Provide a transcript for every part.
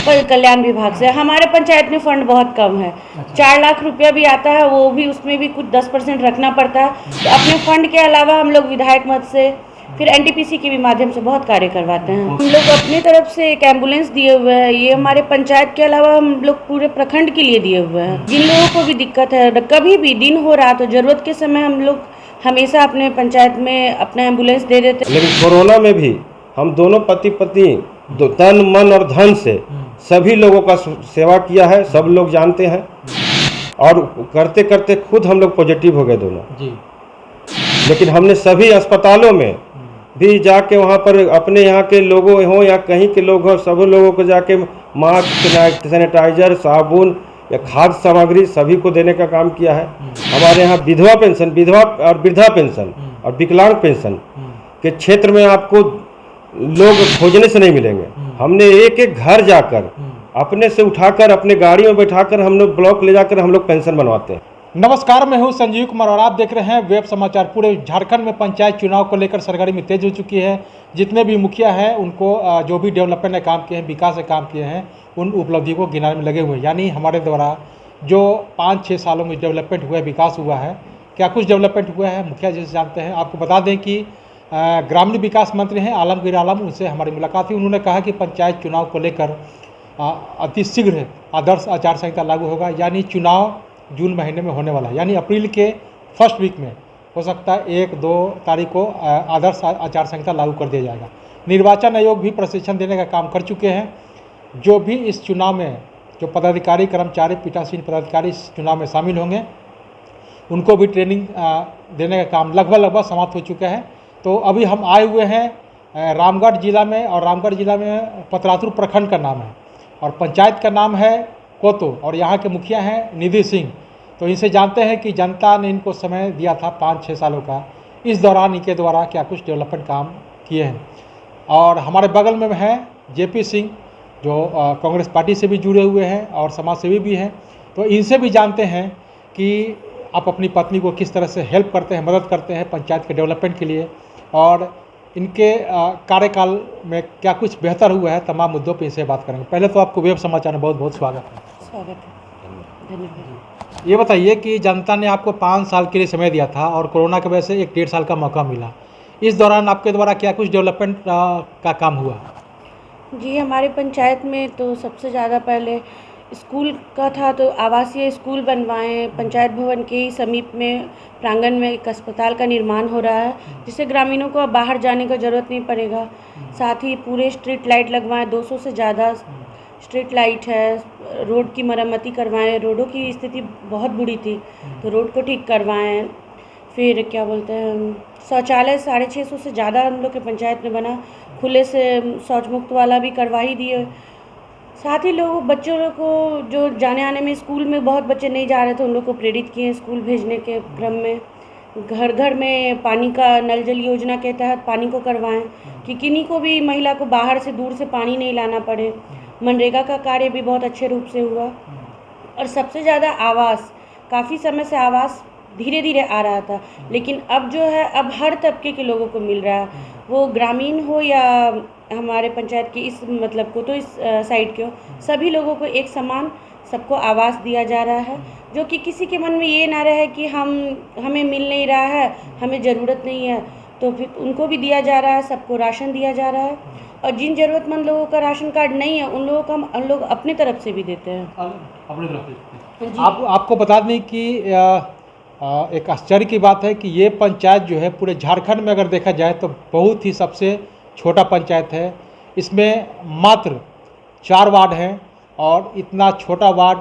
पर कल्याण विभाग से। हमारे पंचायत में फंड बहुत कम है। 4 लाख रुपया भी आता है, वो भी उसमें भी कुछ 10% रखना पड़ता है। तो अपने फंड के अलावा हम लोग विधायक मत से फिर एनटीपीसी के भी माध्यम से बहुत कार्य करवाते हैं। हम लोग अपनी तरफ से एक एम्बुलेंस दिए हुए हैं। ये हमारे पंचायत के अलावा हम लोग पूरे प्रखंड के लिए दिए हुए हैं। जिन लोगों को भी दिक्कत है, कभी भी दिन हो रात हो, जरूरत के समय हम लोग हमेशा अपने पंचायत में अपना एम्बुलेंस दे देते हैं। लेकिन कोरोना में भी हम दोनों पति पत्नी तन मन और धन से सभी लोगों का सेवा किया है। सब लोग जानते हैं और करते करते खुद हम लोग पॉजिटिव हो गए दोनों जी। लेकिन हमने सभी अस्पतालों में भी जाके वहाँ पर अपने यहाँ के लोगों हों या कहीं के लोग हों, सब लोगों को जाके मास्क, सैनिटाइजर, साबुन या खाद्य सामग्री सभी को देने का काम किया है। हमारे यहाँ विधवा पेंशन, विधवा और वृद्धा पेंशन और विकलांग पेंशन के क्षेत्र में आपको लोग खोजने से नहीं मिलेंगे। हमने एक एक घर जाकर अपने से उठाकर अपने गाड़ी में बैठाकर हम लोग ब्लॉक ले जाकर हम लोग पेंशन बनवाते हैं। नमस्कार, मैं हूं संजीव कुमार और आप देख रहे हैं वेब समाचार। पूरे झारखंड में पंचायत चुनाव को लेकर सरगर्मी तेज हो चुकी है। जितने भी मुखिया हैं उनको जो भी डेवलपमेंट के काम किए हैं, विकास के काम किए हैं, उन उपलब्धियों को गिनाने में लगे हुए हैं। यानी हमारे द्वारा जो 5-6 सालों में डेवलपमेंट हुआ है, विकास हुआ है, क्या कुछ डेवलपमेंट हुआ है मुखिया जी से जानते हैं। आपको बता दें कि ग्रामीण विकास मंत्री हैं आलमगीर आलम, उनसे हमारी मुलाकात हुई। उन्होंने कहा कि पंचायत चुनाव को लेकर अति शीघ्र आदर्श आचार संहिता लागू होगा। यानी चुनाव जून महीने में होने वाला है, यानी अप्रैल के फर्स्ट वीक में हो सकता है 1-2 तारीख को आदर्श आचार संहिता लागू कर दिया जाएगा। निर्वाचन आयोग भी प्रशिक्षण देने का काम कर चुके हैं। जो भी इस चुनाव में जो पदाधिकारी, कर्मचारी, पीठासीन पदाधिकारी इस चुनाव में शामिल होंगे उनको भी ट्रेनिंग देने का काम लगभग समाप्त हो चुका है। तो अभी हम आए हुए हैं रामगढ़ जिला में, और रामगढ़ जिला में पतरातुर प्रखंड का नाम है और पंचायत का नाम है कोतो, और यहाँ के मुखिया हैं निधि सिंह। तो इनसे जानते हैं कि जनता ने इनको समय दिया था 5-6 सालों का, इस दौरान इनके द्वारा क्या कुछ डेवलपमेंट काम किए हैं। और हमारे बगल में है जेपी सिंह, जो कांग्रेस पार्टी से भी जुड़े हुए हैं और समाज सेवी भी हैं। तो इनसे भी जानते हैं कि आप अपनी पत्नी को किस तरह से हेल्प करते हैं, मदद करते हैं पंचायत के डेवलपमेंट के लिए, और इनके कार्यकाल में क्या कुछ बेहतर हुआ है। तमाम मुद्दों पर इनसे बात करेंगे। पहले तो आपको वेब समाचार में बहुत बहुत स्वागत है। स्वागत है, धन्यवाद। ये बताइए कि जनता ने आपको 5 साल के लिए समय दिया था और कोरोना की वजह से 1-1.5 साल का मौका मिला। इस दौरान आपके द्वारा क्या कुछ डेवलपमेंट का काम हुआ? जी, हमारे पंचायत में तो सबसे ज़्यादा पहले स्कूल का था, तो आवासीय स्कूल बनवाएं। पंचायत भवन के ही समीप में प्रांगण में एक अस्पताल का निर्माण हो रहा है, जिससे ग्रामीणों को अब बाहर जाने का ज़रूरत नहीं पड़ेगा। साथ ही पूरे स्ट्रीट लाइट लगवाएं, 200 से ज़्यादा स्ट्रीट लाइट है। रोड की मरम्मती करवाएं, रोडों की स्थिति बहुत बुरी थी तो रोड को ठीक करवाएं। फिर क्या बोलते हैं, शौचालय 650 से ज़्यादा हम लोग के पंचायत में बना, खुले से शौच मुक्त वाला भी करवा ही दिए। साथ ही लोग बच्चों को जो जाने आने में, स्कूल में बहुत बच्चे नहीं जा रहे थे, उन लोग को प्रेरित किए स्कूल भेजने के क्रम में। घर घर में पानी का नल जल योजना के तहत पानी को करवाएं कि किन्हीं को भी महिला को बाहर से दूर से पानी नहीं लाना पड़े। मनरेगा का कार्य भी बहुत अच्छे रूप से हुआ। और सबसे ज़्यादा आवास, काफ़ी समय से आवास धीरे धीरे आ रहा था, लेकिन अब जो है अब हर तबके के लोगों को मिल रहा है, वो ग्रामीण हो या हमारे पंचायत की इस मतलब को तो इस साइड के हो, सभी लोगों को एक समान सबको आवास दिया जा रहा है। जो कि किसी के मन में ये ना रहे कि हमें मिल नहीं रहा है, हमें ज़रूरत नहीं है, तो फिर उनको भी दिया जा रहा है। सबको राशन दिया जा रहा है, और जिन ज़रूरतमंद लोगों का राशन कार्ड नहीं है उन लोगों को हम लोग अपनी तरफ से भी देते हैं। अपनी तरफ से आपको बता दें कि एक आश्चर्य की बात है कि ये पंचायत जो है पूरे झारखंड में अगर देखा जाए तो बहुत ही सबसे छोटा पंचायत है। इसमें मात्र 4 वार्ड हैं, और इतना छोटा वार्ड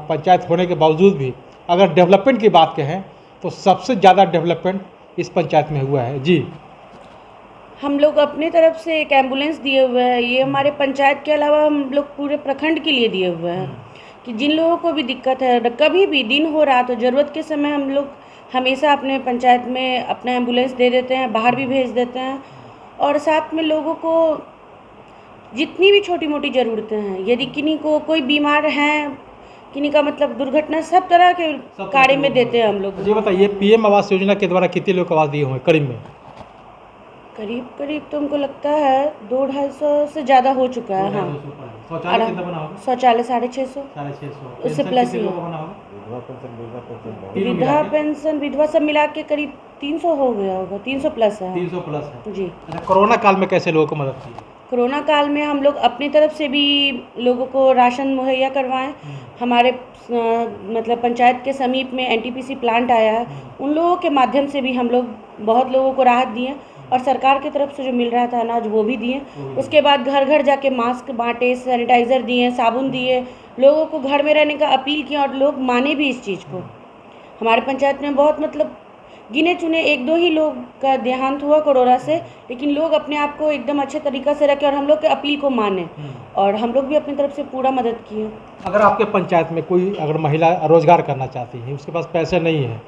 पंचायत होने के बावजूद भी अगर डेवलपमेंट की बात कहें तो सबसे ज़्यादा डेवलपमेंट इस पंचायत में हुआ है। जी, हम लोग अपने तरफ से एक एम्बुलेंस दिए हुए हैं। ये हमारे पंचायत के अलावा हम लोग पूरे प्रखंड के लिए दिए हुए हैं कि जिन लोगों को भी दिक्कत है, कभी भी दिन हो रात हो, ज़रूरत के समय हम लोग हमेशा अपने पंचायत में अपना एम्बुलेंस दे देते हैं, बाहर भी भेज देते हैं। और साथ में लोगों को जितनी भी छोटी मोटी ज़रूरतें हैं, यदि किन्हीं को कोई बीमार हैं, किन्हीं का मतलब दुर्घटना, सब तरह के कार्य में देते हैं हम लोग। ये बताइए पीएम आवास योजना के द्वारा कितने लोग आवास दिए हुए करीब में? करीब तो हमको लगता है 200-250 से ज़्यादा हो चुका है। हाँ, शौचालय कितना बना होगा? शौचालय 650। 650। उससे पेंशन प्लस कितने ही लोगों का बना होगा? तीनों विधवा मिला के? पेंशन विधवा सब मिला के करीब 300 हो गया होगा, 300 प्लस है। 300 प्लस है। जी। अच्छा, कोरोना काल में कैसे लोगों को मदद की? कोरोना काल में हम लोग अपनी तरफ से भी लोगों को राशन मुहैया करवाएं। हमारे मतलब पंचायत के समीप में एनटीपीसी प्लांट आया है, उन लोगों के माध्यम से भी हम लोग बहुत लोगों को राहत दिए और सरकार की तरफ से जो मिल रहा था अनाज वो भी दिए। उसके बाद घर घर जाके मास्क बांटे, सैनिटाइज़र दिए, साबुन दिए, लोगों को घर में रहने का अपील किया और लोग माने भी इस चीज़ को। हमारे पंचायत में बहुत मतलब गिने चुने 1-2 ही लोग का देहांत हुआ कोरोना से, लेकिन लोग अपने आप को एकदम अच्छे तरीक़े से रखे और हम लोग के अपील को माने और हम लोग भी अपनी तरफ से पूरा मदद किए। अगर आपके पंचायत में कोई अगर महिला रोजगार करना चाहती है, उसके पास पैसे नहीं है,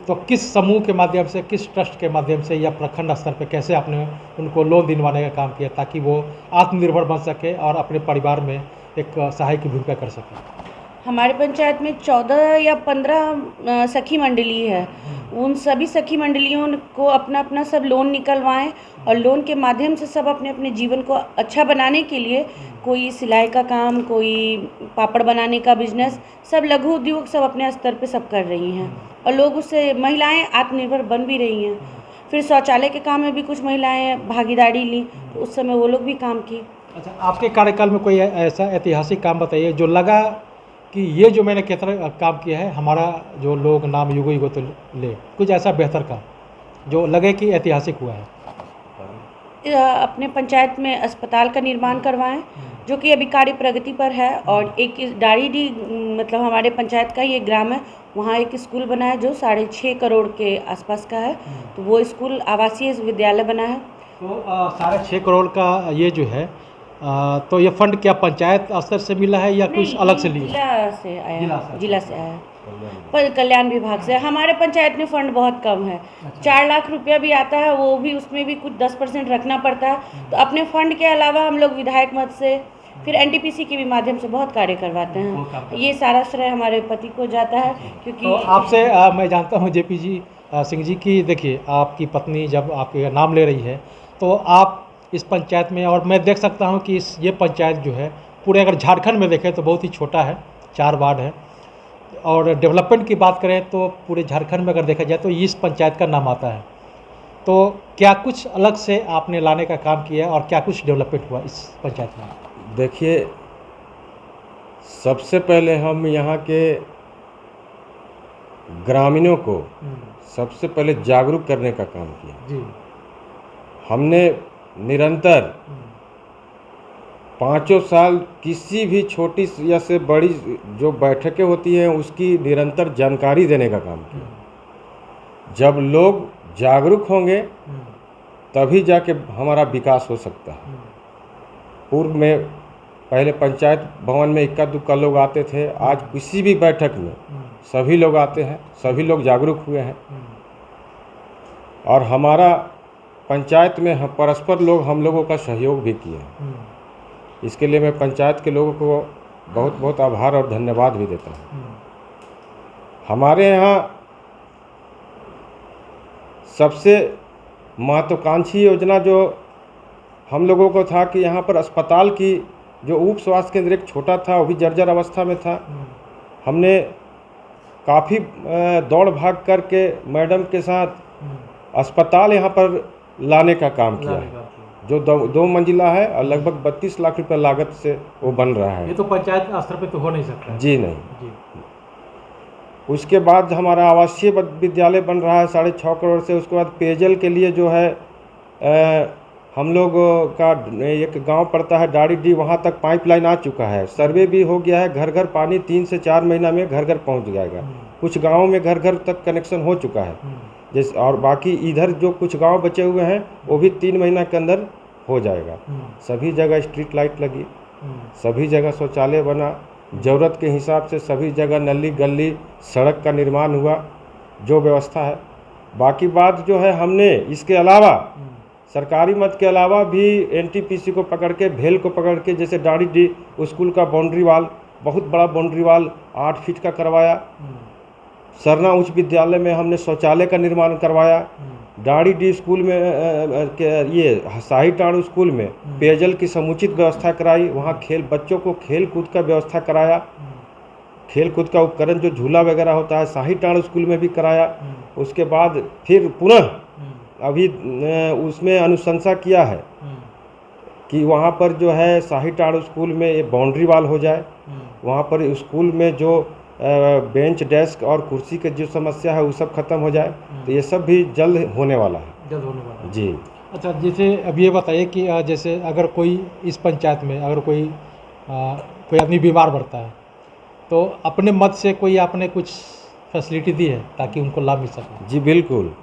तो किस समूह के माध्यम से, किस ट्रस्ट के माध्यम से या प्रखंड स्तर पे कैसे आपने उनको लोन दिलवाने का काम किया ताकि वो आत्मनिर्भर बन सके और अपने परिवार में एक सहायक की भूमिका कर सके? हमारे पंचायत में 14 या 15 सखी मंडली है। उन सभी सखी मंडलियों को अपना अपना सब लोन निकलवाएं और लोन के माध्यम से सब अपने अपने जीवन को अच्छा बनाने के लिए, कोई सिलाई का काम, कोई पापड़ बनाने का बिजनेस, सब लघु उद्योग सब अपने स्तर पे सब कर रही हैं और लोग उससे महिलाएं आत्मनिर्भर बन भी रही हैं। फिर शौचालय के काम में भी कुछ महिलाएं भागीदारी ली, तो उस समय वो लोग भी काम की। अच्छा, आपके कार्यकाल में कोई ऐसा ऐतिहासिक काम बताइए जो लगा कि ये जो मैंने कितना काम किया है, हमारा जो लोग नाम युगो युगो तो ले, कुछ ऐसा बेहतर काम जो लगे कि ऐतिहासिक हुआ है? अपने पंचायत में अस्पताल का निर्माण करवाएं जो कि अभी कार्य प्रगति पर है, और एक डारीडी मतलब हमारे पंचायत का ही एक ग्राम है, वहाँ एक स्कूल बना है जो 6.5 करोड़ के आसपास का है, तो वो स्कूल आवासीय विद्यालय बना है। तो 6.5 करोड़ का ये जो है तो ये फंड क्या पंचायत स्तर से मिला है या कुछ अलग से लिया? जिला से आया, जिला से आया पर कल्याण विभाग से। हमारे पंचायत में फंड बहुत कम है। 4 लाख रुपया भी आता है, वो भी उसमें भी कुछ 10% रखना पड़ता है। तो अपने फंड के अलावा हम लोग विधायक मद से, फिर एनटीपीसी के भी माध्यम से बहुत कार्य करवाते हैं। ये सारा श्रेय हमारे पति को जाता है, क्योंकि तो आपसे मैं जानता हूँ जेपी जी सिंह जी की, देखिए आपकी पत्नी जब आपके नाम ले रही है तो आप इस पंचायत में, और मैं देख सकता हूँ कि ये पंचायत जो है पूरे अगर झारखंड में देखें तो बहुत ही छोटा है, 4 वार्ड है, और डेवलपमेंट की बात करें तो पूरे झारखंड में अगर देखा जाए तो इस पंचायत का नाम आता है। तो क्या कुछ अलग से आपने लाने का काम किया और क्या कुछ डेवलपमेंट हुआ इस पंचायत में? देखिए, सबसे पहले हम यहाँ के ग्रामीणों को सबसे पहले जागरूक करने का काम किया जी। हमने। निरंतर 5 साल किसी भी छोटी या से बड़ी जो बैठकें होती हैं उसकी निरंतर जानकारी देने का काम किया। जब लोग जागरूक होंगे तभी जाके हमारा विकास हो सकता है। पूर्व में पहले पंचायत भवन में इक्का दुक्का लोग आते थे, आज किसी भी बैठक में सभी लोग आते हैं, सभी लोग जागरूक हुए हैं। और हमारा पंचायत में परस्पर लोग हम लोगों का सहयोग भी किए हैं। इसके लिए मैं पंचायत के लोगों को बहुत बहुत आभार और धन्यवाद भी देता हूँ। हमारे यहाँ सबसे महत्वाकांक्षी योजना जो हम लोगों को था कि यहाँ पर अस्पताल की जो उप स्वास्थ्य केंद्र एक छोटा था, वो भी जर्जर अवस्था में था। हमने काफ़ी दौड़ भाग करके मैडम के साथ अस्पताल यहाँ पर लाने का काम किया है, जो 2 मंजिला है और लगभग 32 लाख रुपए लागत से वो बन रहा है। ये तो पंचायत स्तर पे तो हो नहीं सकता। जी नहीं जी। उसके बाद हमारा आवासीय विद्यालय बन रहा है 6.5 करोड़ से। उसके बाद पेयजल के लिए जो है हम लोग का एक गांव पड़ता है डारीडी, वहां तक पाइपलाइन आ चुका है, सर्वे भी हो गया है। घर घर पानी 3 से 4 महीना में घर घर पहुंच जाएगा। कुछ गाँवों में घर घर तक कनेक्शन हो चुका है जैसे, और बाकी इधर जो कुछ गांव बचे हुए हैं वो भी 3 महीना के अंदर हो जाएगा। सभी जगह स्ट्रीट लाइट लगी, सभी जगह शौचालय बना, ज़रूरत के हिसाब से सभी जगह नली गली सड़क का निर्माण हुआ, जो व्यवस्था है। बाकी बात जो है, हमने इसके अलावा सरकारी मद के अलावा भी एनटीपीसी को पकड़ के, भेल को पकड़ के, जैसे डारीडी स्कूल का बाउंड्री वाल, बहुत बड़ा बाउंड्री वाल 8 फीट का करवाया। सरना उच्च विद्यालय में हमने शौचालय का निर्माण करवाया। डाड़ी डी स्कूल में ये शाही टाँड़ स्कूल में पेयजल की समुचित व्यवस्था कराई। वहाँ बच्चों को खेल कूद का व्यवस्था कराया। खेल कूद का उपकरण जो झूला वगैरह होता है शाही टाँड़ स्कूल में भी कराया। उसके बाद फिर पुनः अभी उसमें अनुशंसा किया है कि वहाँ पर जो है शाही टाँड़ स्कूल में ये बाउंड्री वाल हो जाए। वहाँ पर स्कूल में जो बेंच डेस्क और कुर्सी की जो समस्या है वो सब खत्म हो जाए। तो ये सब भी जल्द होने वाला है। जल्द होने वाला है। जी। अच्छा, जैसे अब ये बताइए कि जैसे अगर कोई इस पंचायत में अगर कोई आदमी बीमार पड़ता है तो अपने मत से कोई आपने कुछ फैसिलिटी दी है ताकि उनको लाभ मिल सके? जी बिल्कुल,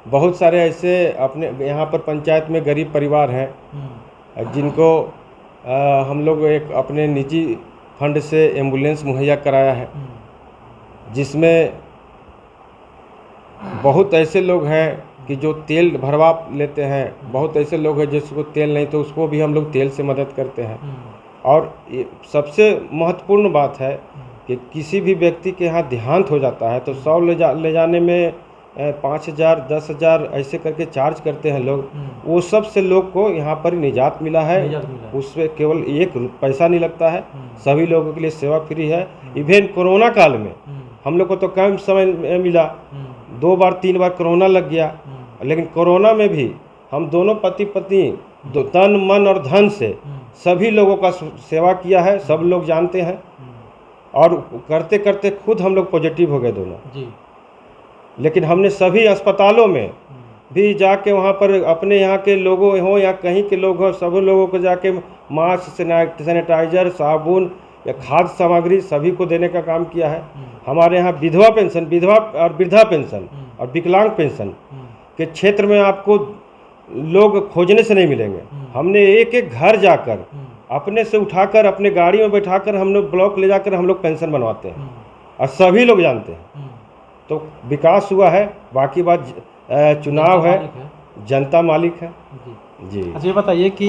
बहुत सारे ऐसे अपने यहाँ पर पंचायत में गरीब परिवार हैं जिनको हम लोग एक अपने निजी फंड से एम्बुलेंस मुहैया कराया है, जिसमें बहुत ऐसे लोग हैं कि जो तेल भरवा लेते हैं। बहुत ऐसे लोग हैं जिसको तेल नहीं तो उसको भी हम लोग तेल से मदद करते हैं। और सबसे महत्वपूर्ण बात है कि किसी भी व्यक्ति के यहाँ देहांत हो जाता है तो 100 ले जाने में 5,000 10,000 ऐसे करके चार्ज करते हैं लोग। वो सब से लोग को यहाँ पर निजात मिला है। उससे केवल एक पैसा नहीं लगता है। सभी लोगों के लिए सेवा फ्री है। इवन कोरोना काल में हम लोग को तो कम समय मिला, 2 बार 3 बार कोरोना लग गया, लेकिन कोरोना में भी हम दोनों पति पत्नी तन मन और धन से सभी लोगों का सेवा किया है। सब लोग जानते हैं और करते करते खुद हम लोग पॉजिटिव हो गए दोनों जी। लेकिन हमने सभी अस्पतालों में भी जाके वहाँ पर अपने यहाँ के लोगों हो या कहीं के लोग हों, सब लोगों को जाके मास्क, सैनिटाइजर, साबुन या खाद्य सामग्री सभी को देने का काम किया है। हमारे यहाँ विधवा पेंशन, विधवा और वृद्धा पेंशन और विकलांग पेंशन के क्षेत्र में आपको लोग खोजने से नहीं मिलेंगे। हमने एक एक घर जाकर अपने से उठाकर अपने गाड़ी में बैठाकर हम लोग ब्लॉक ले जाकर हम लोग पेंशन बनवाते हैं और सभी लोग जानते हैं। तो विकास हुआ है। बाकी बात चुनाव है, जनता मालिक है जी। अच्छा, ये बताइए कि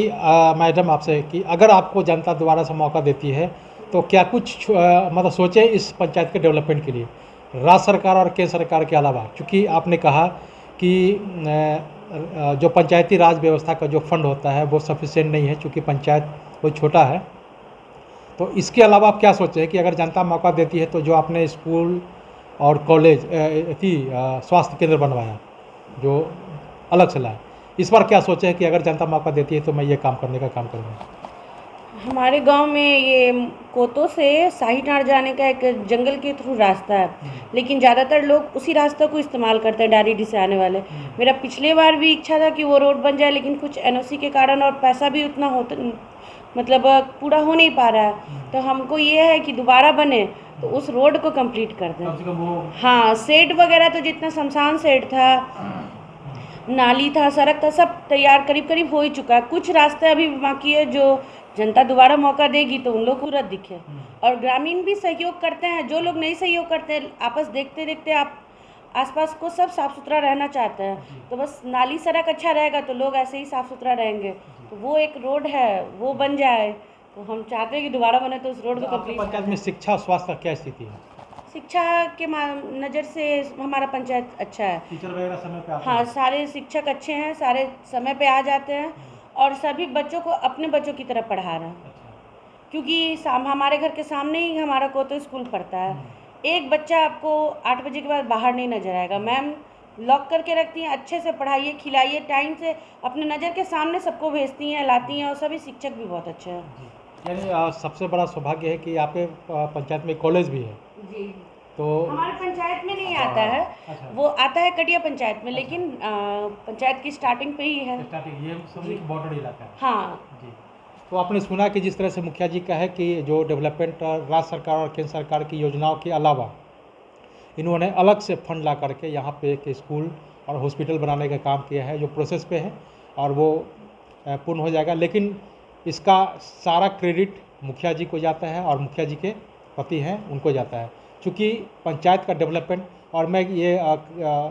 मैडम आपसे कि अगर आपको जनता दोबारा से मौका देती है तो क्या कुछ मतलब सोचे इस पंचायत के डेवलपमेंट के लिए राज्य सरकार और केंद्र सरकार के अलावा? क्योंकि आपने कहा कि जो पंचायती राज व्यवस्था का जो फंड होता है वो सफिशिएंट नहीं है, चूँकि पंचायत बहुत छोटा है। तो इसके अलावा आप क्या सोचे हैं कि अगर जनता मौका देती है तो जो आपने स्कूल और कॉलेज स्वास्थ्य केंद्र बनवाया जो अलग से लाया, इस बार क्या सोचे हैं कि अगर जनता मौका देती है तो मैं ये काम करने का काम करूँगा? हमारे गांव में ये कोतो से शाही टाँड़ जाने का एक जंगल के थ्रू रास्ता है, लेकिन ज़्यादातर लोग उसी रास्ते को इस्तेमाल करते हैं, डारीडी से आने वाले। मेरा पिछले बार भी इच्छा था कि वो रोड बन जाए, लेकिन कुछ एनओसी के कारण और पैसा भी उतना होता मतलब पूरा हो नहीं पा रहा है। तो हमको ये है कि दोबारा बने तो उस रोड को कंप्लीट कर दें। हाँ, सेट वगैरह तो जितना शमशान सेट था, नाली था, सड़क था, सब तैयार करीब करीब हो ही चुका है। कुछ रास्ते अभी बाकी है जो जनता दोबारा मौका देगी तो उन लोग को खूबसूरत दिखे। और ग्रामीण भी सहयोग करते हैं। जो लोग नहीं सहयोग करते हैं, आपस देखते देखते आप आसपास को सब साफ़ सुथरा रहना चाहते हैं, तो बस नाली सड़क अच्छा रहेगा तो लोग ऐसे ही साफ़ सुथरा रहेंगे। तो वो एक रोड है, वो बन जाए तो हम चाहते हैं कि दोबारा बने तो उस रोड को कंप्लीट। पंचायत में शिक्षा और स्वास्थ्य का क्या स्थिति है? शिक्षा के नज़र से हमारा पंचायत अच्छा है। टीचर वगैरह समय पे आते हैं? हाँ, सारे शिक्षक अच्छे हैं, सारे समय पे आ जाते हैं और सभी बच्चों को अपने बच्चों की तरह पढ़ा रहे हैं। क्योंकि हमारे घर के सामने ही हमारा कोतो स्कूल पढ़ता है। एक बच्चा आपको 8 बजे के बाद बाहर नहीं नजर आएगा। मैम लॉक करके रखती हैं, अच्छे से पढ़ाइए, खिलाइए, टाइम से अपने नज़र के सामने सबको भेजती हैं, लाती हैं, और सभी शिक्षक भी बहुत अच्छे हैं। यानी सबसे बड़ा सौभाग्य है कि आपके पंचायत में कॉलेज भी है। जी। तो हमारे पंचायत में नहीं आता है। अच्छा। वो आता है कटिया पंचायत में। लेकिन पंचायत की स्टार्टिंग पे ही है। स्टार्टिंग ये सब बॉर्डर इलाका है। हाँ जी। तो आपने सुना कि जिस तरह से मुखिया जी का है कि जो डेवलपमेंट राज्य सरकार और केंद्र सरकार की योजनाओं के अलावा इन्होंने अलग से फंड ला करके यहाँ पे एक स्कूल और हॉस्पिटल बनाने का काम किया है, जो प्रोसेस पे है और वो पूर्ण हो जाएगा। लेकिन इसका सारा क्रेडिट मुखिया जी को जाता है और मुखिया जी के पति हैं उनको जाता है, क्योंकि पंचायत का डेवलपमेंट। और मैं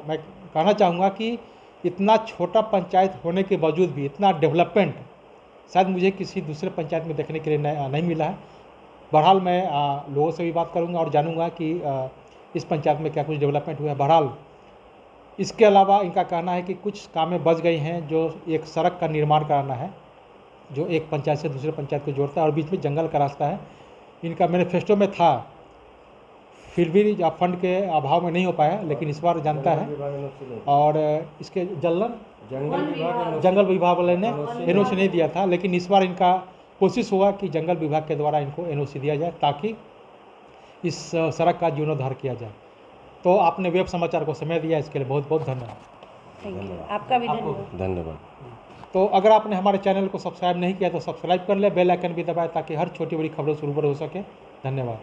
मैं कहना चाहूँगा कि इतना छोटा पंचायत होने के बावजूद भी इतना डेवलपमेंट शायद मुझे किसी दूसरे पंचायत में देखने के लिए नहीं मिला है। बहरहाल मैं लोगों से भी बात करूंगा और जानूंगा कि इस पंचायत में क्या कुछ डेवलपमेंट हुआ है। बहरहाल इसके अलावा इनका कहना है कि कुछ कामें बच गई हैं, जो एक सड़क का निर्माण कराना है जो एक पंचायत से दूसरे पंचायत को जोड़ता है और बीच में जंगल का रास्ता है। इनका मैनिफेस्टो में था, फिर भी फंड के अभाव में नहीं हो पाया, लेकिन इस बार जानता है। और इसके जंगल विभाग वाले ने एनओसी नहीं दिया था, लेकिन इस बार इनका कोशिश हुआ कि जंगल विभाग के द्वारा इनको एनओसी दिया जाए ताकि इस सड़क का जीर्णोद्धार किया जाए। तो आपने वेब समाचार को समय दिया, इसके लिए बहुत बहुत धन्यवाद। थैंक यू, आपका भी धन्यवाद। धन्यवाद। तो अगर आपने हमारे चैनल को सब्सक्राइब नहीं किया तो सब्सक्राइब कर ले, बेल आइकन भी दबाएं ताकि हर छोटी बड़ी खबरों से रूबरू हो सके। धन्यवाद।